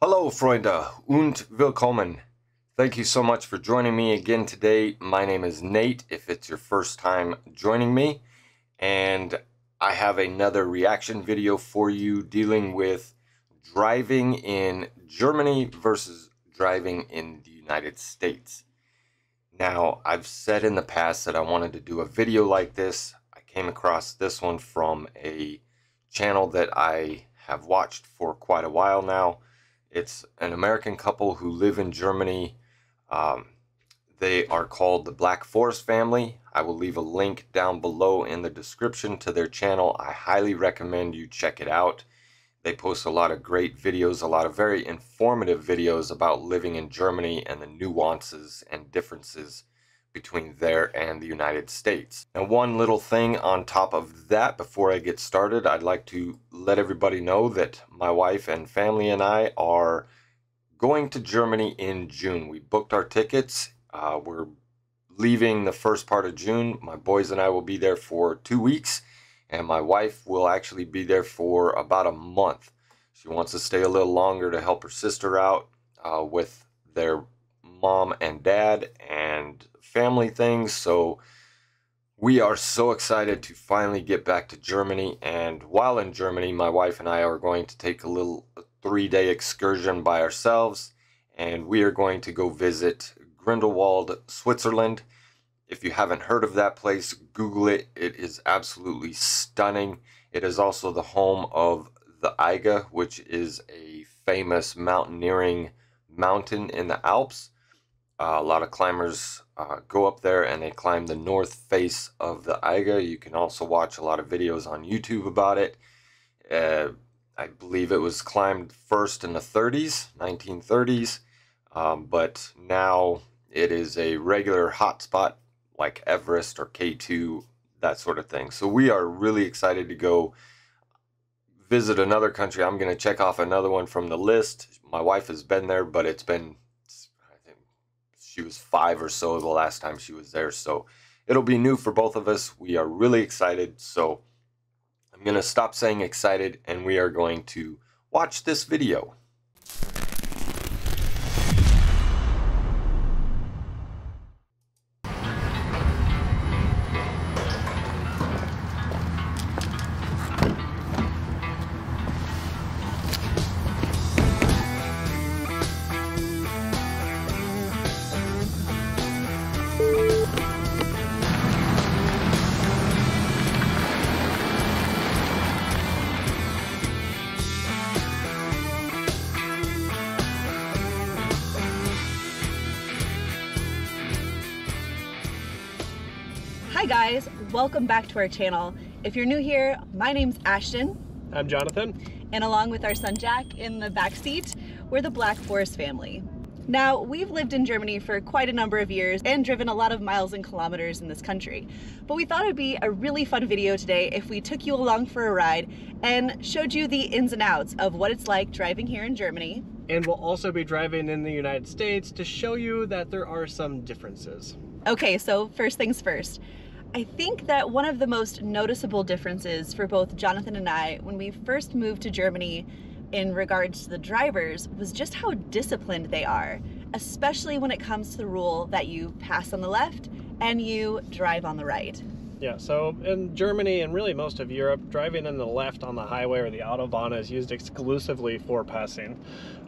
Hallo freunde und willkommen. Thank you so much for joining me again today. My name is Nate if it's your first time joining me, and I have another reaction video for you dealing with driving in Germany versus driving in the United States. Now, I've said in the past that I wanted to do a video like this. I came across this one from a channel that I have watched for quite a while now. It's an American couple who live in Germany. They are called the Black Forrest Family. I will leave a link down below in the description to their channel. I highly recommend you check it out. They post a lot of great videos, a lot of very informative videos about living in Germany and the nuances and differences between there and the United States. Now, one little thing on top of that before I get started, I'd like to let everybody know that my wife and family and I are going to Germany in June. We booked our tickets. We're leaving the first part of June. My boys and I will be there for 2 weeks, and my wife will actually be there for about a month. She wants to stay a little longer to help her sister out with their mom and dad and family things. So we are so excited to finally get back to Germany. And while in Germany, my wife and I are going to take a little 3-day excursion by ourselves, and we are going to go visit Grindelwald, Switzerland. If you haven't heard of that place, Google it. It is absolutely stunning. It is also the home of the Eiger, which is a famous mountaineering mountain in the Alps. A lot of climbers go up there and they climb the north face of the Eiger. You can also watch a lot of videos on YouTube about it. I believe it was climbed first in the 1930s, but now it is a regular hotspot like Everest or K2, that sort of thing. So we are really excited to go visit another country. I'm going to check off another one from the list. My wife has been there, but it's been, I think she was 5 or so the last time she was there. So it'll be new for both of us. We are really excited. So I'm going to stop saying excited, and we are going to watch this video. Hi guys, welcome back to our channel. If you're new here, my name's Ashton. I'm Jonathan. And along with our son Jack in the back seat, we're the Black Forrest Family. Now, we've lived in Germany for quite a number of years and driven a lot of miles and kilometers in this country. But we thought it'd be a really fun video today if we took you along for a ride and showed you the ins and outs of what it's like driving here in Germany. And we'll also be driving in the United States to show you that there are some differences. Okay, so first things first. I think that one of the most noticeable differences for both Jonathan and I when we first moved to Germany in regards to the drivers was just how disciplined they are, especially when it comes to the rule that you pass on the left and you drive on the right. Yeah, so in Germany and really most of Europe, driving in the left on the highway or the Autobahn is used exclusively for passing.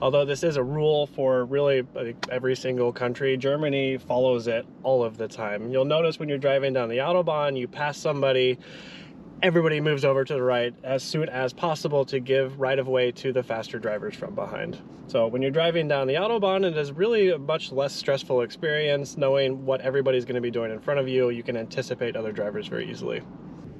Although this is a rule for really every single country, Germany follows it all of the time. You'll notice when you're driving down the Autobahn, you pass somebody, everybody moves over to the right as soon as possible to give right of way to the faster drivers from behind. So when you're driving down the Autobahn, it is really a much less stressful experience knowing what everybody's going to be doing in front of you. You can anticipate other drivers very easily.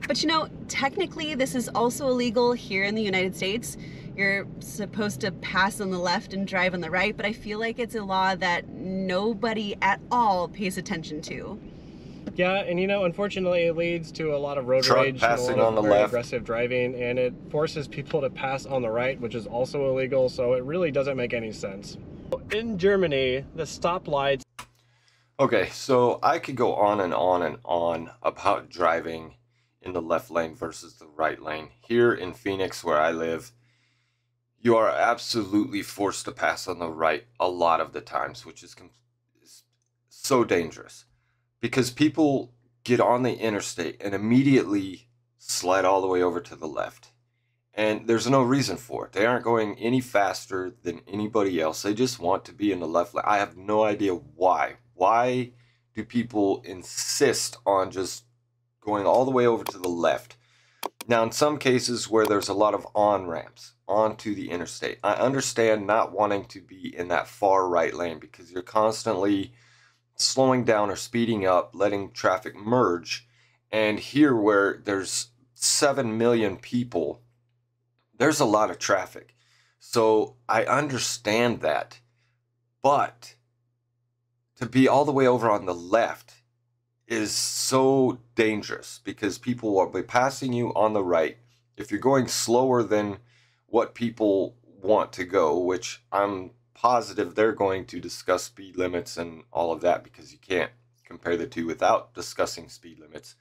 But you know, technically this is also illegal here in the United States. You're supposed to pass on the left and drive on the right, but I feel like it's a law that nobody at all pays attention to. Yeah, and you know, unfortunately, it leads to a lot of road Truck rage, passing and a lot on of the very left. aggressive driving, and it forces people to pass on the right, which is also illegal, so it really doesn't make any sense. In Germany, the stoplights... Okay, so I could go on and on and on about driving in the left lane versus the right lane. Here in Phoenix, where I live, you are absolutely forced to pass on the right a lot of the times, which is so dangerous because people get on the interstate and immediately slide all the way over to the left. And there's no reason for it. They aren't going any faster than anybody else. They just want to be in the left lane. I have no idea why. Why do people insist on just going all the way over to the left? Now, in some cases where there's a lot of on-ramps onto the interstate, I understand not wanting to be in that far right lane because you're constantly slowing down or speeding up, letting traffic merge. And here where there's 7 million people, there's a lot of traffic. So I understand that. But to be all the way over on the left is so dangerous because people will be passing you on the right. If you're going slower than what people want to go, which I'm positive they're going to discuss speed limits and all of that because you can't compare the two without discussing speed limits.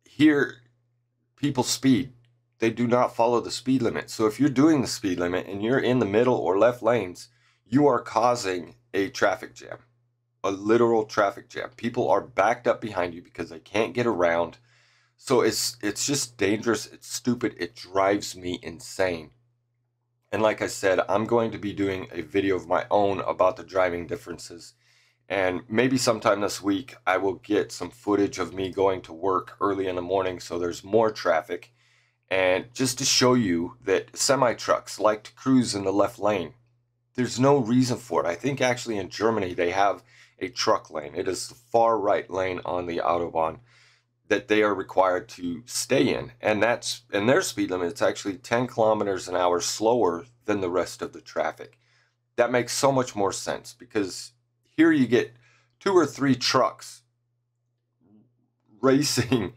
Here, people speed. They do not follow the speed limit. So if you're doing the speed limit and you're in the middle or left lanes, you are causing a traffic jam, a literal traffic jam. People are backed up behind you because they can't get around. So it's just dangerous. It's stupid. It drives me insane. And like I said, I'm going to be doing a video of my own about the driving differences. And maybe sometime this week, I will get some footage of me going to work early in the morning so there's more traffic. And just to show you that semi-trucks like to cruise in the left lane. There's no reason for it. I think actually in Germany they have a truck lane. It is the far right lane on the Autobahn that they are required to stay in. And that's, in their speed limit, it's actually 10 kilometers an hour slower than the rest of the traffic. That makes so much more sense because here you get 2 or 3 trucks racing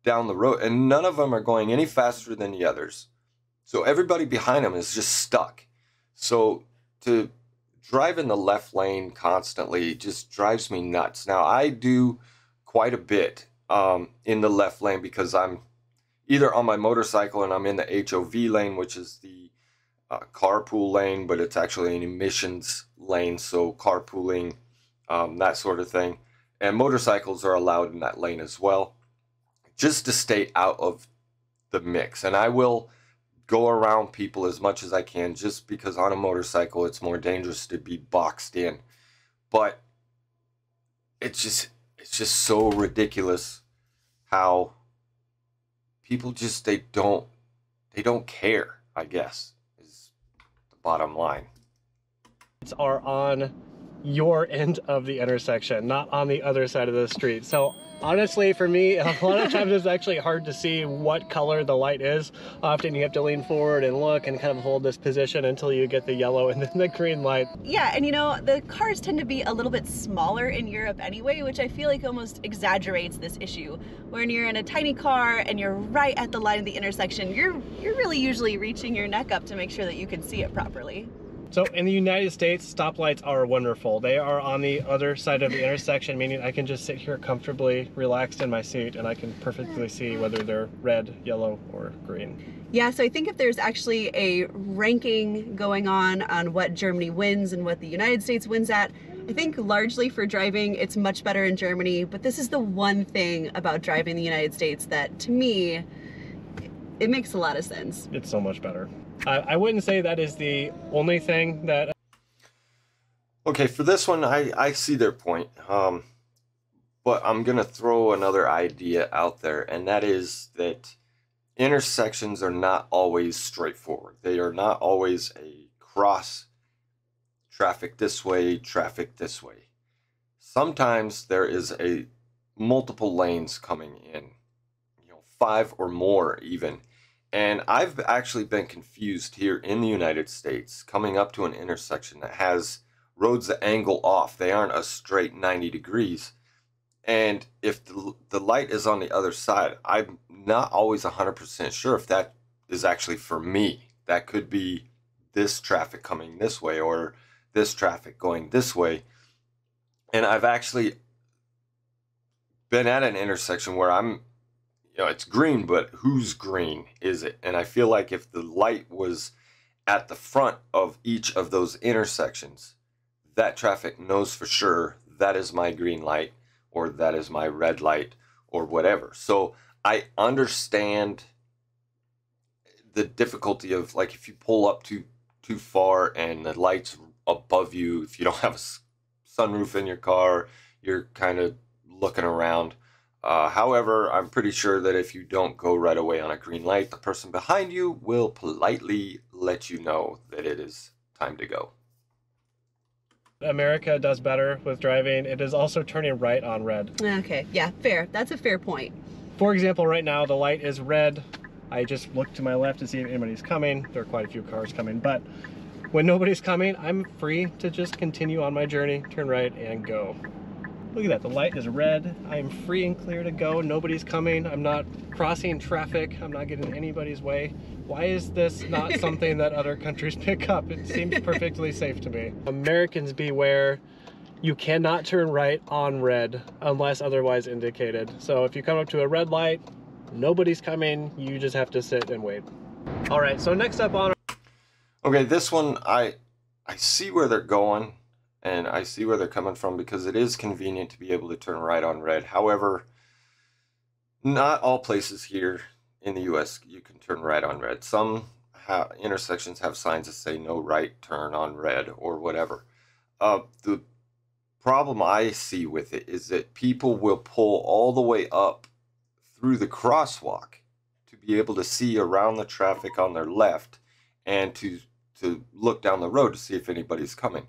down the road and none of them are going any faster than the others. So everybody behind them is just stuck. So to drive in the left lane constantly just drives me nuts. Now I do quite a bit in the left lane because I'm either on my motorcycle and I'm in the HOV lane, which is the carpool lane, but it's actually an emissions lane, so carpooling, that sort of thing. And motorcycles are allowed in that lane as well, just to stay out of the mix. And I will go around people as much as I can just because on a motorcycle it's more dangerous to be boxed in. But it's just so ridiculous how people just they don't care, I guess, is the bottom line. Are on your end of the intersection, not on the other side of the street. So honestly, for me, a lot of times it's actually hard to see what color the light is. Often you have to lean forward and look and kind of hold this position until you get the yellow and then the green light. Yeah, and you know, the cars tend to be a little bit smaller in Europe anyway, which I feel like almost exaggerates this issue. When you're in a tiny car and you're right at the line of the intersection, you're really usually reaching your neck up to make sure that you can see it properly. So in the United States, stoplights are wonderful. They are on the other side of the intersection, meaning I can just sit here comfortably relaxed in my seat and I can perfectly see whether they're red, yellow, or green. Yeah, so I think if there's actually a ranking going on what Germany wins and what the United States wins at, I think largely for driving, it's much better in Germany, but this is the one thing about driving in the United States that, to me, it makes a lot of sense. It's so much better. I wouldn't say that is the only thing that... Okay, for this one, I see their point. But I'm going to throw another idea out there, and that is that intersections are not always straightforward. They are not always a cross, traffic this way, traffic this way. Sometimes there is a multiple lanes coming in, 5 or more even. And I've actually been confused here in the United States coming up to an intersection that has roads that angle off. They aren't a straight 90 degrees. And if the light is on the other side, I'm not always 100% sure if that is actually for me. That could be this traffic coming this way or this traffic going this way. And I've actually been at an intersection where it's green, but whose green is it? And I feel like if the light was at the front of each of those intersections, that traffic knows for sure that is my green light or that is my red light or whatever. So I understand the difficulty of, like, if you pull up too far and the light's above you, if you don't have a sunroof in your car, you're kind of looking around. However, I'm pretty sure that if you don't go right away on a green light, the person behind you will politely let you know that it is time to go. America does better with driving. It is also turning right on red. Okay, yeah, fair. That's a fair point. For example, right now the light is red. I just looked to my left to see if anybody's coming. There are quite a few cars coming, but when nobody's coming, I'm free to just continue on my journey, turn right and go. Look at that, the light is red. I am free and clear to go. Nobody's coming. I'm not crossing traffic. I'm not getting in anybody's way. Why is this not something that other countries pick up? It seems perfectly safe to me. Americans beware. You cannot turn right on red unless otherwise indicated. So if you come up to a red light, nobody's coming, you just have to sit and wait. All right, so next up on... Okay, this one, I see where they're going. And I see where they're coming from, because it is convenient to be able to turn right on red. However, not all places here in the US you can turn right on red. Some intersections have signs that say no right turn on red or whatever. The problem I see with it is that people will pull all the way up through the crosswalk to be able to see around the traffic on their left and to look down the road to see if anybody's coming.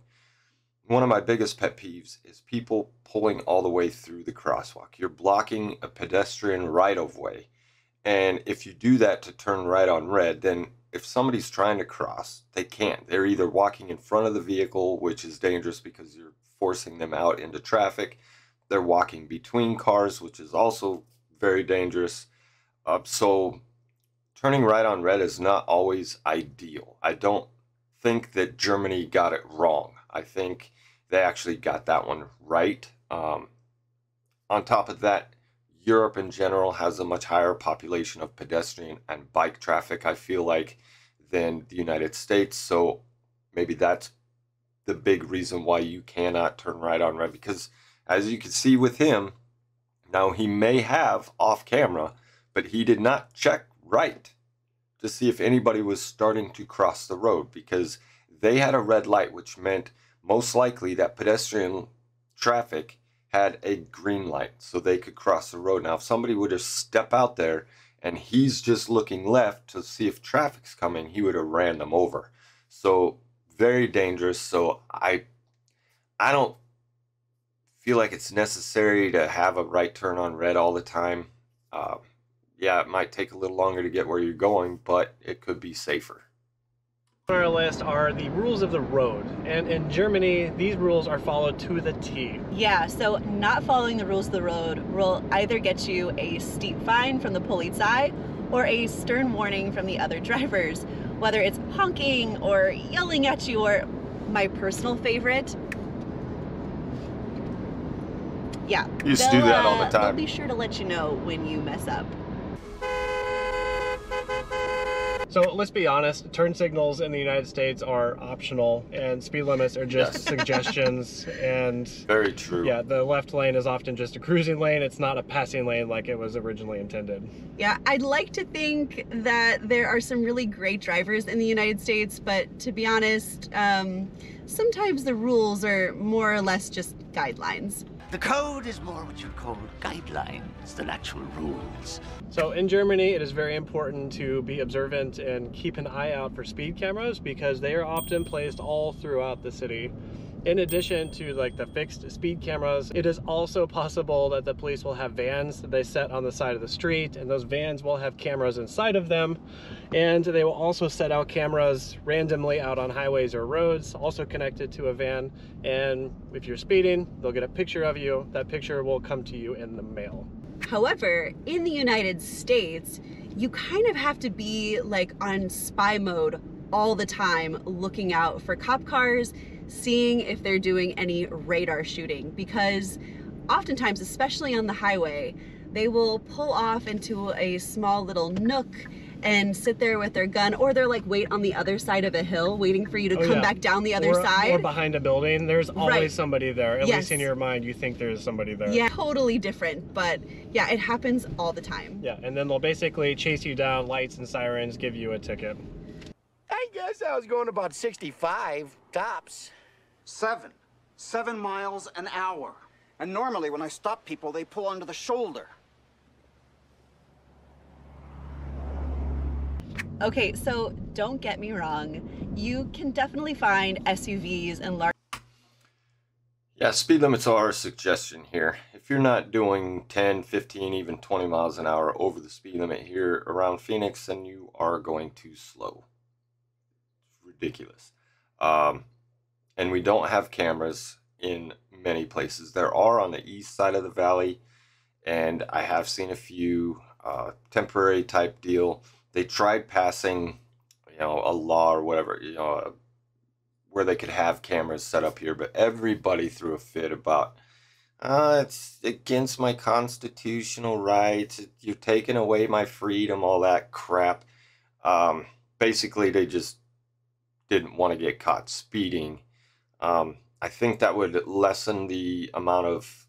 One of my biggest pet peeves is people pulling all the way through the crosswalk. You're blocking a pedestrian right-of-way. And if you do that to turn right on red, then if somebody's trying to cross, they can't. They're either walking in front of the vehicle, which is dangerous because you're forcing them out into traffic. They're walking between cars, which is also very dangerous. So turning right on red is not always ideal. I don't think that Germany got it wrong. I think they actually got that one right. On top of that, Europe in general has a much higher population of pedestrian and bike traffic, I feel like, than the United States. So maybe that's the big reason why you cannot turn right on red. Because as you can see with him, now he may have off camera, but he did not check right to see if anybody was starting to cross the road, because they had a red light, which meant most likely that pedestrian traffic had a green light so they could cross the road. Now, if somebody would have stepped out there and he's just looking left to see if traffic's coming, he would have ran them over. So very dangerous. So I don't feel like it's necessary to have a right turn on red all the time. Yeah, it might take a little longer to get where you're going, but it could be safer. On our list are the rules of the road, and in Germany these rules are followed to the T. Yeah, so not following the rules of the road will either get you a steep fine from the Polizei or a stern warning from the other drivers, whether it's honking or yelling at you, or my personal favorite, yeah, You used to do that all the time. They'll be sure to let you know when you mess up. So let's be honest, turn signals in the United States are optional and speed limits are just suggestions. And very true. Yeah, the left lane is often just a cruising lane. It's not a passing lane like it was originally intended. Yeah, I'd like to think that there are some really great drivers in the United States, but to be honest, sometimes the rules are more or less just guidelines. The code is more what you'd call guidelines than actual rules. So in Germany, it is very important to be observant and keep an eye out for speed cameras because they are often placed all throughout the city. In addition to like the fixed speed cameras, it is also possible that the police will have vans that they set on the side of the street, and those vans will have cameras inside of them. And they will also set out cameras randomly out on highways or roads, also connected to a van. And if you're speeding, they'll get a picture of you. That picture will come to you in the mail. However, in the United States, you kind of have to be like on spy mode all the time, looking out for cop cars, seeing if they're doing any radar shooting, because oftentimes, especially on the highway, they will pull off into a small little nook and sit there with their gun, or they're like wait on the other side of a hill waiting for you to come back down the other side. Or behind a building. There's always somebody there. At Yes. least in your mind, you think there's somebody there. Yeah, totally different, but yeah, it happens all the time. Yeah, and then they'll basically chase you down, lights and sirens, give you a ticket. I guess I was going about 65 tops. 7 miles an hour. And normally when I stop people, they pull onto the shoulder. Okay, so don't get me wrong. You can definitely find SUVs and large... Yeah, speed limits are a suggestion here. If you're not doing 10, 15, even 20 miles an hour over the speed limit here around Phoenix, then you are going too slow. It's ridiculous. And we don't have cameras in many places. There are on the east side of the valley, and I have seen a few temporary type deal. They tried passing, a law or whatever, where they could have cameras set up here, but everybody threw a fit about, it's against my constitutional rights, you're taking away my freedom, all that crap. Basically, they just didn't want to get caught speeding. I think that would lessen the amount of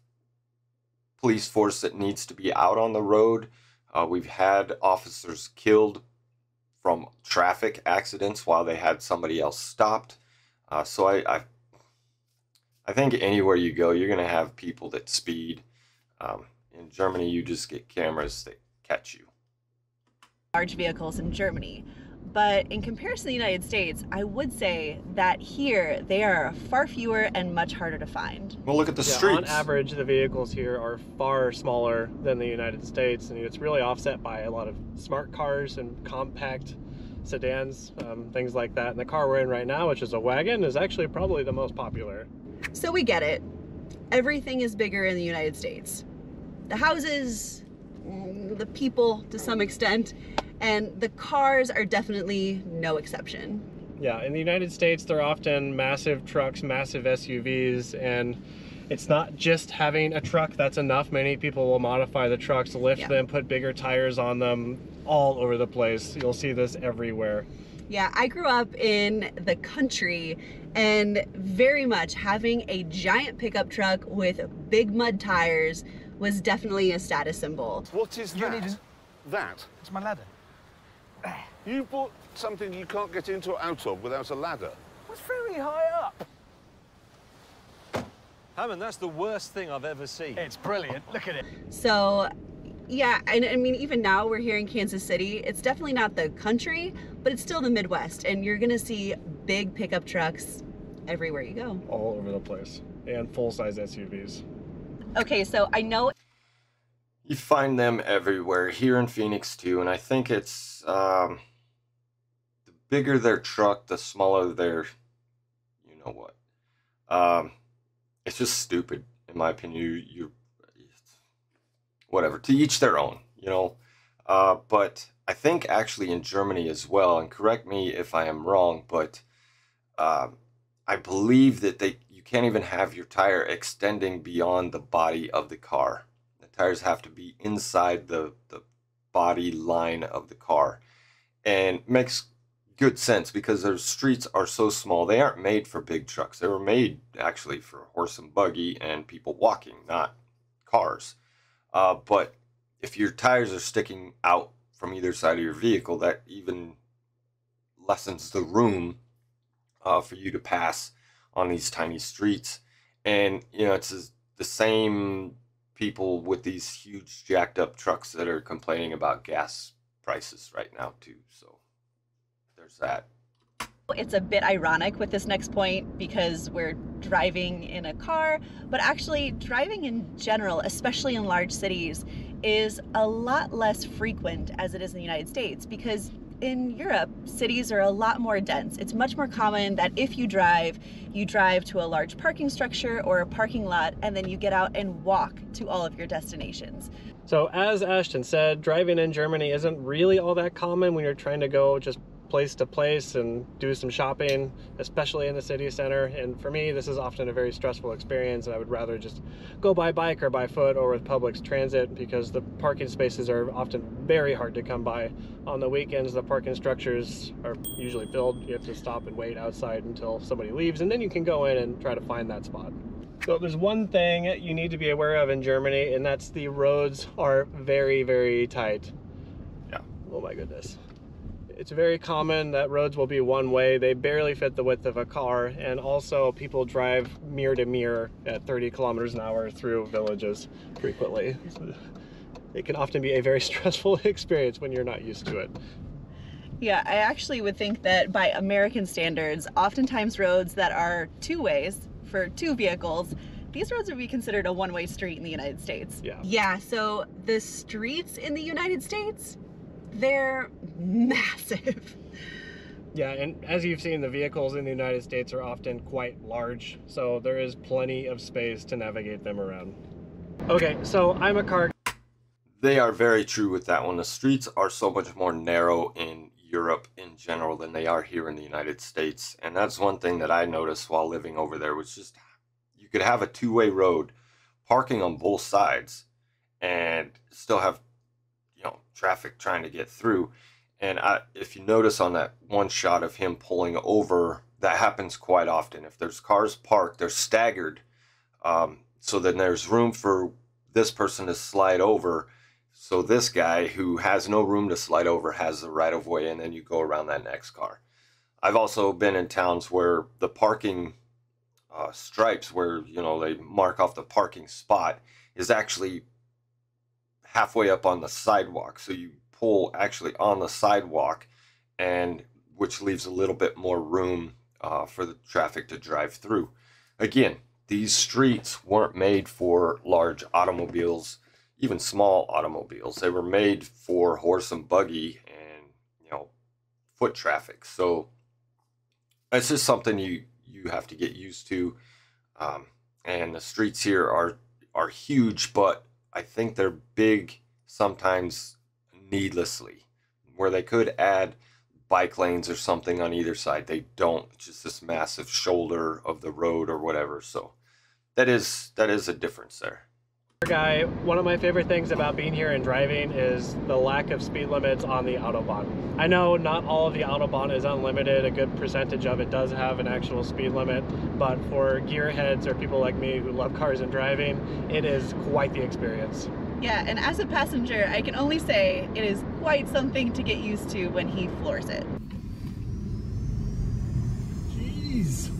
police force that needs to be out on the road. We've had officers killed from traffic accidents while they had somebody else stopped. So I think anywhere you go, you're going to have people that speed. In Germany, you just get cameras that catch you. Large vehicles in Germany. But in comparison to the United States, I would say that here they are far fewer and much harder to find. Well, look at the streets. On average, the vehicles here are far smaller than the United States, and it's really offset by a lot of smart cars and compact sedans, things like that. And the car we're in right now, which is a wagon, is actually probably the most popular. So we get it. Everything is bigger in the United States. The houses, the people to some extent, and the cars are definitely no exception. Yeah, in the United States, they're often massive trucks, massive SUVs, and it's not just having a truck that's enough. Many people will modify the trucks, lift them, put bigger tires on them, all over the place. You'll see this everywhere. Yeah, I grew up in the country, and very much having a giant pickup truck with big mud tires was definitely a status symbol. What is that? That? It's my ladder. You bought something you can't get into or out of without a ladder? It's very high up. Hammond, that's the worst thing I've ever seen. It's brilliant. Look at it. So, yeah, and I mean, even now we're here in Kansas City. It's definitely not the country, but it's still the Midwest, and you're gonna see big pickup trucks everywhere you go. All over the place, and full-size SUVs. Okay, so I know You find them everywhere, here in Phoenix too, and I think it's the bigger their truck, the smaller their, it's just stupid, in my opinion. You whatever, to each their own, but I think actually in Germany as well, and correct me if I am wrong, but I believe that you can't even have your tire extending beyond the body of the car. Tires have to be inside the body line of the car, and makes good sense because their streets are so small. They aren't made for big trucks. They were made actually for horse and buggy and people walking, not cars. But if your tires are sticking out from either side of your vehicle, that even lessens the room for you to pass on these tiny streets. And it's the same people with these huge jacked up trucks that are complaining about gas prices right now too. So there's that. it's a bit ironic with this next point because we're driving in a car, but actually driving in general, especially in large cities, is a lot less frequent as it is in the United States, because in Europe, cities are a lot more dense. It's much more common that if you drive to a large parking structure or a parking lot, and then you get out and walk to all of your destinations. So as Ashton said, driving in Germany isn't really all that common when you're trying to go just place to place and do some shopping, especially in the city center. And for me, this is often a very stressful experience, and I would rather just go by bike or by foot or with public transit, because the parking spaces are often very hard to come by. On the weekends, the parking structures are usually filled. You have to stop and wait outside until somebody leaves, and then you can go in and try to find that spot. So there's one thing you need to be aware of in Germany, and that's the roads are very, very tight. Yeah. Oh my goodness. It's very common that roads will be one way. They barely fit the width of a car, and also people drive mirror to mirror at 30 kilometers an hour through villages frequently. It can often be a very stressful experience when you're not used to it. Yeah, I actually would think that by American standards, oftentimes roads that are two ways for two vehicles, these roads would be considered a one-way street in the United States. Yeah. Yeah, so the streets in the United States, they're massive. Yeah, and as you've seen, the vehicles in the United States are often quite large, so there is plenty of space to navigate them around. Okay, so I'm a car. They are very true with that one. The streets are so much more narrow in Europe in general than they are here in the United States. And that's one thing that I noticed while living over there, was just you could have a two-way road, parking on both sides, and still have, you know, traffic trying to get through. And if you notice on that one shot of him pulling over, that happens quite often. If there's cars parked, they're staggered. So then there's room for this person to slide over. So this guy who has no room to slide over has the right of way, and then you go around that next car. I've also been in towns where the parking stripes, where, you know, they mark off the parking spot, is actually halfway up on the sidewalk. So you pull actually on the sidewalk, and which leaves a little bit more room for the traffic to drive through. Again, these streets weren't made for large automobiles, even small automobiles. They were made for horse and buggy and, you know, foot traffic. So it's just something you have to get used to. And the streets here are huge, but I think they're big sometimes needlessly, where they could add bike lanes or something on either side. They don't. It's just this massive shoulder of the road or whatever. So that is a difference there. Guy, one of my favorite things about being here and driving is the lack of speed limits on the Autobahn. I know not all of the Autobahn is unlimited. A good percentage of it does have an actual speed limit, but for gearheads or people like me who love cars and driving, it is quite the experience. Yeah, and as a passenger, I can only say it is quite something to get used to when he floors it. Jeez.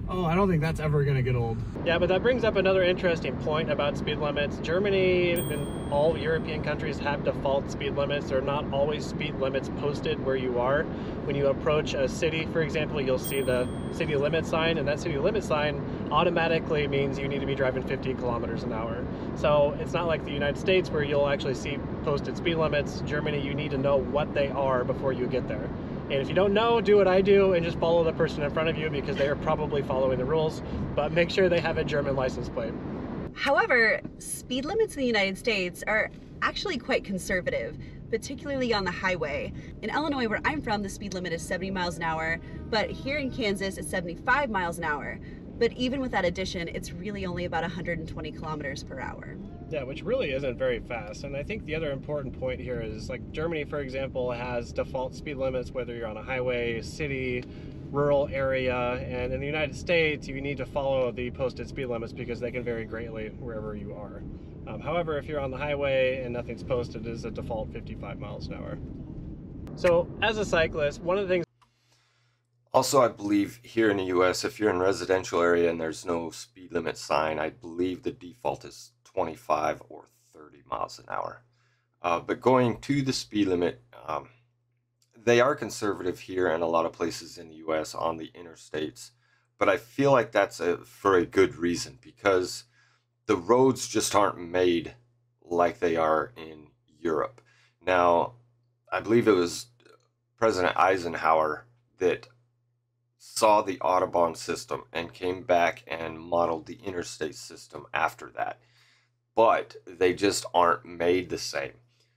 Oh, I don't think that's ever gonna get old. Yeah, but that brings up another interesting point about speed limits. Germany and all European countries have default speed limits. There are not always speed limits posted where you are. When you approach a city, for example, you'll see the city limit sign, and that city limit sign automatically means you need to be driving 50 kilometers an hour. So it's not like the United States where you'll actually see posted speed limits. Germany, you need to know what they are before you get there. And if you don't know, do what I do and just follow the person in front of you, because they are probably following the rules, but make sure they have a German license plate. However, speed limits in the United States are actually quite conservative, particularly on the highway. In Illinois, where I'm from, the speed limit is 70 miles an hour, but here in Kansas, it's 75 miles an hour. But even with that addition, it's really only about 120 kilometers per hour. Yeah, which really isn't very fast. And I think the other important point here is, like, Germany, for example, has default speed limits, whether you're on a highway, city, rural area. And in the United States, you need to follow the posted speed limits because they can vary greatly wherever you are. However, if you're on the highway and nothing's posted, it is a default 55 miles an hour. So as a cyclist, one of the things... Also, I believe here in the US, if you're in a residential area and there's no speed limit sign, I believe the default is 25 or 30 miles an hour. But going to the speed limit, they are conservative here in a lot of places in the US on the interstates. But I feel like that's for a good reason, because the roads just aren't made like they are in Europe. Now, I believe it was President Eisenhower that saw the Autobahn system and came back and modeled the interstate system after that. But they just aren't made the same.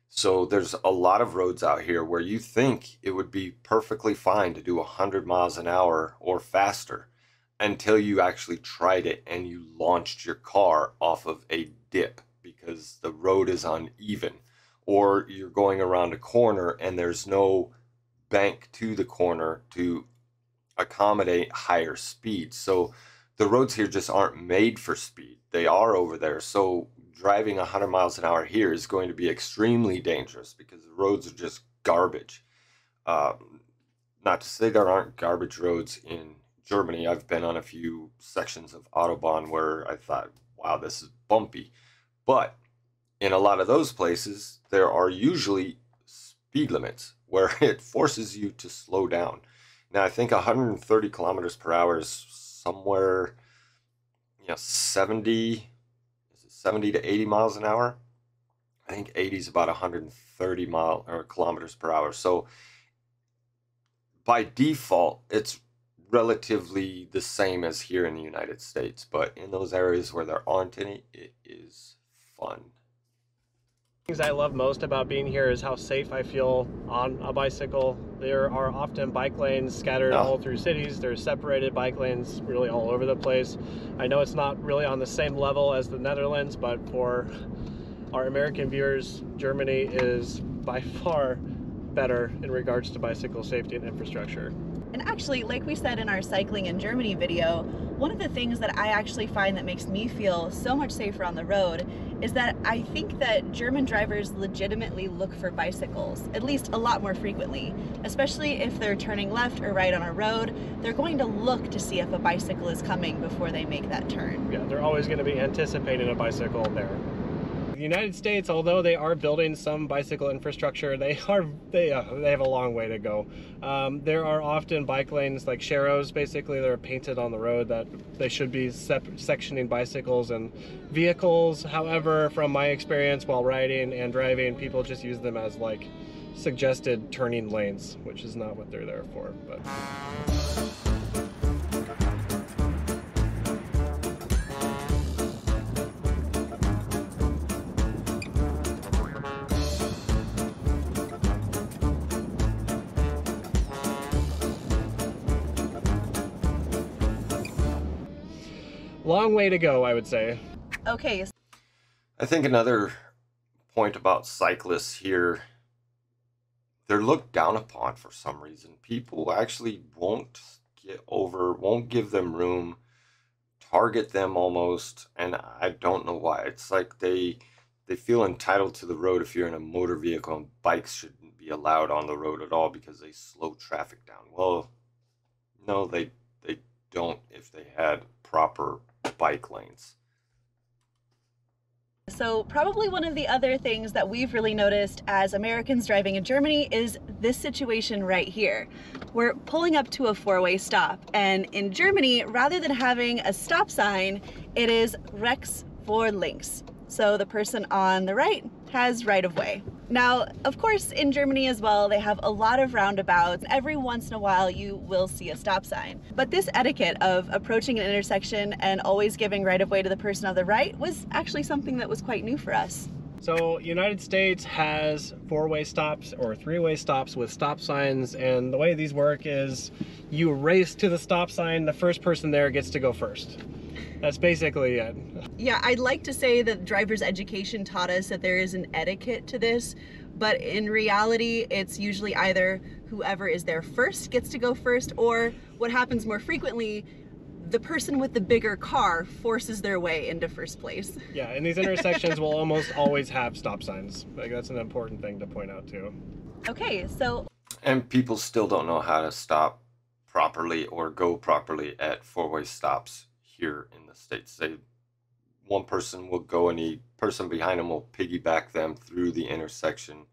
So there's a lot of roads out here where you think it would be perfectly fine to do 100 miles an hour or faster until you actually tried it and you launched your car off of a dip because the road is uneven, or you're going around a corner and there's no bank to the corner to accommodate higher speed. So the roads here just aren't made for speed. They are over there. So driving 100 miles an hour here is going to be extremely dangerous because the roads are just garbage. Not to say there aren't garbage roads in Germany. I've been on a few sections of Autobahn where I thought, wow, this is bumpy. But in a lot of those places, there are usually speed limits where it forces you to slow down. Now, I think 130 kilometers per hour is somewhere, 70 to 80 miles an hour. I think 80 is about 130 kilometers per hour. So by default, it's relatively the same as here in the United States. But in those areas where there aren't any, it is fun. Things I love most about being here is how safe I feel on a bicycle. There are often bike lanes scattered all through cities. There's separated bike lanes really all over the place. I know it's not really on the same level as the Netherlands, but for our American viewers, Germany is by far better in regards to bicycle safety and infrastructure. And actually, like we said in our cycling in Germany video, one of the things that I actually find that makes me feel so much safer on the road is that I think that German drivers legitimately look for bicycles, at least a lot more frequently. Especially if they're turning left or right on a road, they're going to look to see if a bicycle is coming before they make that turn. Yeah, they're always going to be anticipating a bicycle there. The United States, although they are building some bicycle infrastructure, they have a long way to go. There are often bike lanes like sharrows, basically, that are painted on the road that they should be sectioning bicycles and vehicles. However, from my experience while riding and driving, people just use them as like suggested turning lanes, which is not what they're there for. But long way to go, I would say. Okay. I think another point about cyclists here, they're looked down upon for some reason. People actually won't give them room, target them almost, and I don't know why. It's like they feel entitled to the road if you're in a motor vehicle, and bikes shouldn't be allowed on the road at all because they slow traffic down. Well, no, they don't if they had proper bike lanes. So probably one of the other things that we've really noticed as Americans driving in Germany is this situation right here. We're pulling up to a four-way stop, and in Germany, rather than having a stop sign, it is rechts vor links. So the person on the right has right of way. Now, of course, in Germany as well, they have a lot of roundabouts. Every once in a while, you will see a stop sign. But this etiquette of approaching an intersection and always giving right of way to the person on the right was actually something that was quite new for us. So United States has four-way stops or three-way stops with stop signs, and the way these work is you race to the stop sign, the first person there gets to go first. That's basically it. Yeah, I'd like to say that driver's education taught us that there is an etiquette to this, but in reality, it's usually either whoever is there first gets to go first, or what happens more frequently, the person with the bigger car forces their way into first place. Yeah, and these intersections will almost always have stop signs. Like, that's an important thing to point out too. Okay, so... And people still don't know how to stop properly or go properly at four-way stops here in the States. One person will go and the person behind them will piggyback them through the intersection.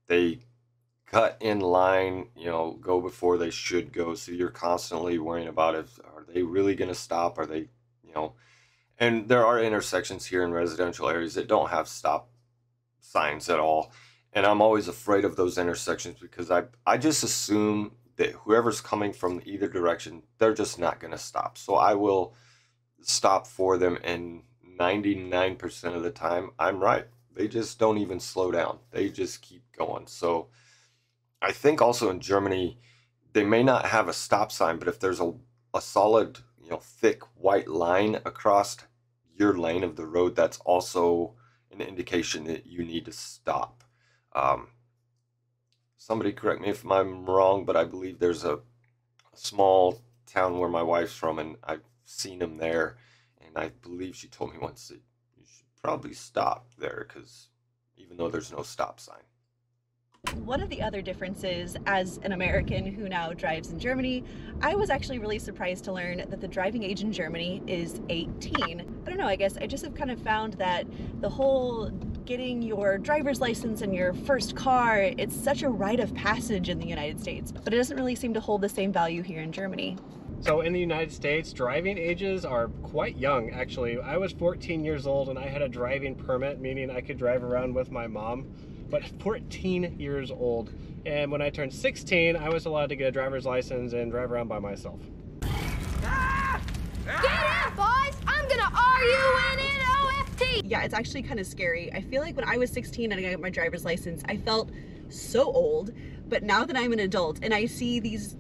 They cut in line, go before they should go. So you're constantly worrying about are they really going to stop? Are they, and there are intersections here in residential areas that don't have stop signs at all. And I'm always afraid of those intersections because I just assume that whoever's coming from either direction, they're just not going to stop. So I will stop for them, and 99% of the time I'm right They just don't even slow down. They just keep going. So I think also in Germany, they may not have a stop sign, but if there's a solid, thick white line across your lane of the road, that's also an indication that you need to stop. Somebody correct me if I'm wrong, but I believe there's a small town where my wife's from, and I've seen them there, and I believe she told me once that you should probably stop there, because even though there's no stop sign. One of the other differences as an American who now drives in Germany, I was actually really surprised to learn that the driving age in Germany is 18. I don't know, I guess I just have kind of found that the whole getting your driver's license and your first car, it's such a rite of passage in the United States, but it doesn't really seem to hold the same value here in Germany. So in the United States, driving ages are quite young, actually. I was 14 years old and I had a driving permit, meaning I could drive around with my mom, but 14 years old. And when I turned 16, I was allowed to get a driver's license and drive around by myself. Get out, boys! I'm gonna R-U-N-N-O-F-T! Yeah, it's actually kind of scary. I feel like when I was 16 and I got my driver's license, I felt so old, but now that I'm an adult and I see these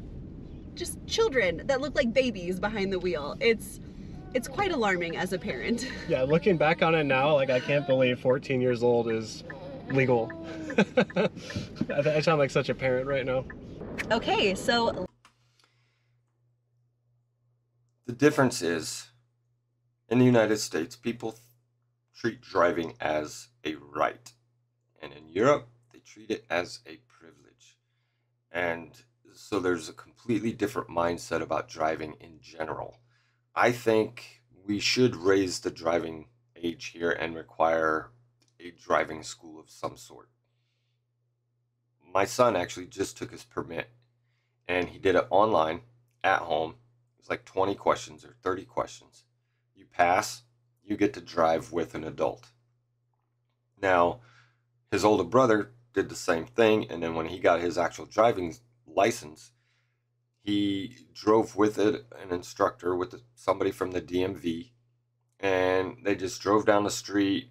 just children that look like babies behind the wheel, it's quite alarming as a parent. Yeah, looking back on it now, like I can't believe 14 years old is legal. I sound like such a parent right now. Okay, so the difference is, in the United States, people treat driving as a right. And in Europe, they treat it as a privilege. And so there's a completely different mindset about driving in general. I think we should raise the driving age here and require a driving school of some sort. My son actually just took his permit, and he did it online at home. It's like 20 questions or 30 questions. You pass, you get to drive with an adult. Now, his older brother did the same thing, and then when he got his actual driving license, he drove with an instructor, with somebody from the DMV, and they just drove down the street,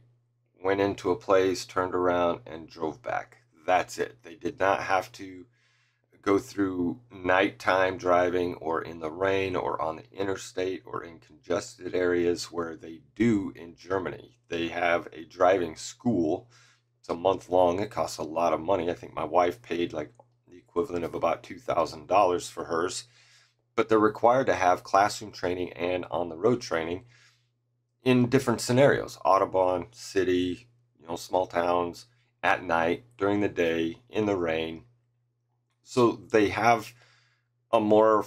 went into a place, turned around, and drove back. That's it. They did not have to go through nighttime driving or in the rain or on the interstate or in congested areas where they do in Germany. They have a driving school. It's a month long. It costs a lot of money. I think my wife paid like the equivalent of about $2,000 for hers. But they're required to have classroom training and on-the-road training in different scenarios. Autobahn, city, small towns, at night, during the day, in the rain. So they have a more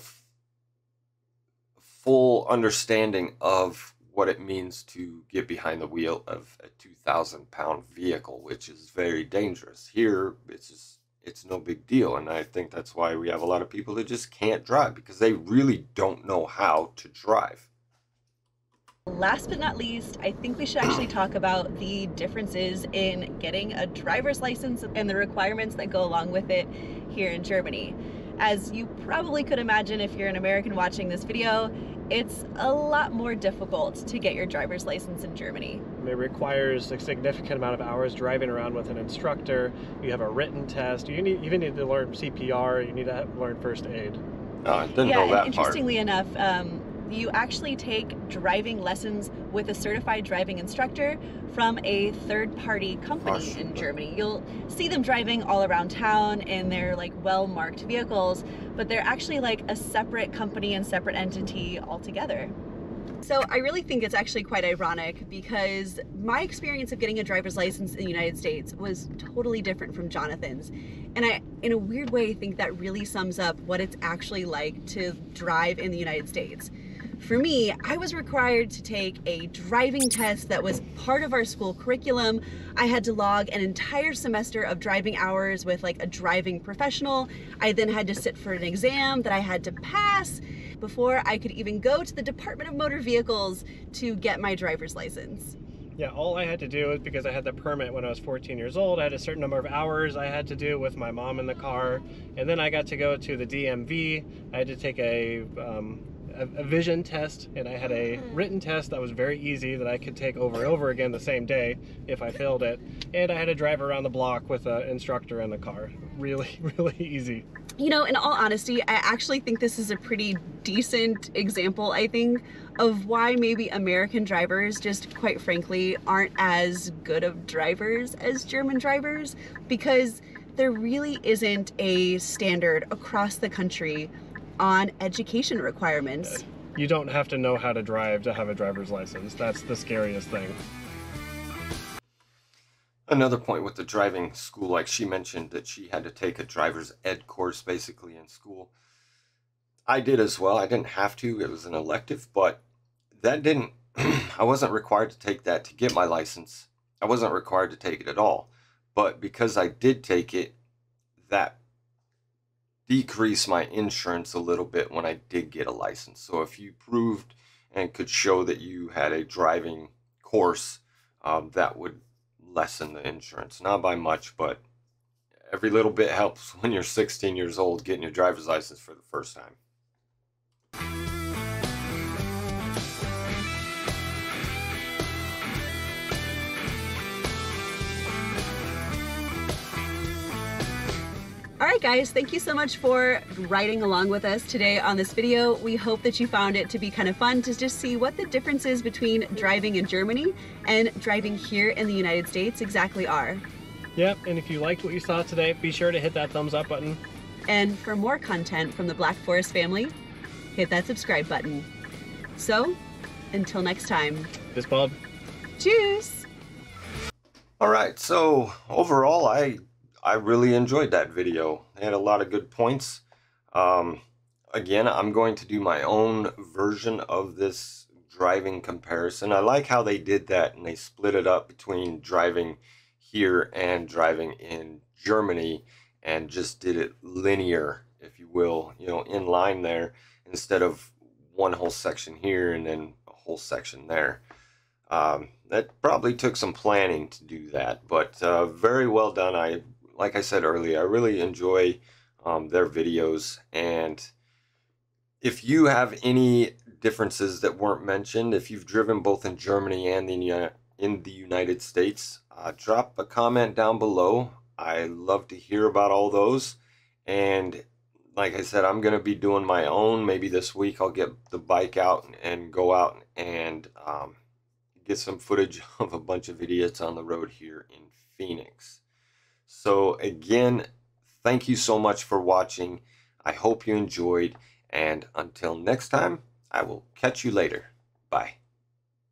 full understanding of what it means to get behind the wheel of a 2,000-pound vehicle, which is very dangerous. Here, it's no big deal, and I think that's why we have a lot of people that just can't drive, because they really don't know how to drive. Last but not least, I think we should actually talk about the differences in getting a driver's license and the requirements that go along with it here in Germany. As you probably could imagine if you're an American watching this video, it's a lot more difficult to get your driver's license in Germany. It requires a significant amount of hours driving around with an instructor. You have a written test. You even need to learn CPR. You need to learn first aid. Oh, I didn't know that part. Interestingly enough, you actually take driving lessons with a certified driving instructor from a third-party company in Germany. You'll see them driving all around town in their like well-marked vehicles, but they're actually like a separate company and separate entity altogether. So I really think it's actually quite ironic, because my experience of getting a driver's license in the United States was totally different from Jonathan's. And I, in a weird way, think that really sums up what it's actually like to drive in the United States. For me, I was required to take a driving test that was part of our school curriculum. I had to log an entire semester of driving hours with like a driving professional. I then had to sit for an exam that I had to pass before I could even go to the Department of Motor Vehicles to get my driver's license. Yeah, all I had to do, because I had the permit when I was 14 years old, I had a certain number of hours I had to do with my mom in the car, and then I got to go to the DMV. I had to take a a vision test, and I had a written test that was very easy that I could take over and over again the same day if I failed it. And I had to drive around the block with an instructor in the car. Really, really easy. You know, in all honesty, I actually think this is a pretty decent example, I think, of why maybe American drivers just, quite frankly, aren't as good of drivers as German drivers, because there really isn't a standard across the country on education requirements. You don't have to know how to drive to have a driver's license. That's the scariest thing. Another point with the driving school, like she mentioned that she had to take a driver's ed course basically in school. I did as well. I didn't have to. It was an elective, but that didn't, I wasn't required to take that to get my license. I wasn't required to take it at all. But because I did take it, that decreased my insurance a little bit when I did get a license. So if you proved and could show that you had a driving course, that would lessen the insurance. Not by much, but every little bit helps when you're 16 years old getting your driver's license for the first time. Alright guys, thank you so much for riding along with us today on this video. We hope that you found it to be kind of fun to just see what the differences between driving in Germany and driving here in the United States exactly are. Yep, and if you liked what you saw today, be sure to hit that thumbs up button. And for more content from the Black Forrest family, hit that subscribe button. So, until next time. Bis bald. Cheers! Alright, so overall I really enjoyed that video. They had a lot of good points. Again, I'm going to do my own version of this driving comparison. I like how they did that and they split it up between driving here and driving in Germany and just did it linear, if you will, you know, in line there instead of one whole section here and then a whole section there. That probably took some planning to do that, but very well done. Like I said earlier, I really enjoy their videos, and if you have any differences that weren't mentioned, if you've driven both in Germany and in the United States, drop a comment down below. I love to hear about all those, and like I said, I'm going to be doing my own. Maybe this week I'll get the bike out and go out and get some footage of a bunch of idiots on the road here in Phoenix. So again, thank you so much for watching. I hope you enjoyed, and until next time, I will catch you later. Bye.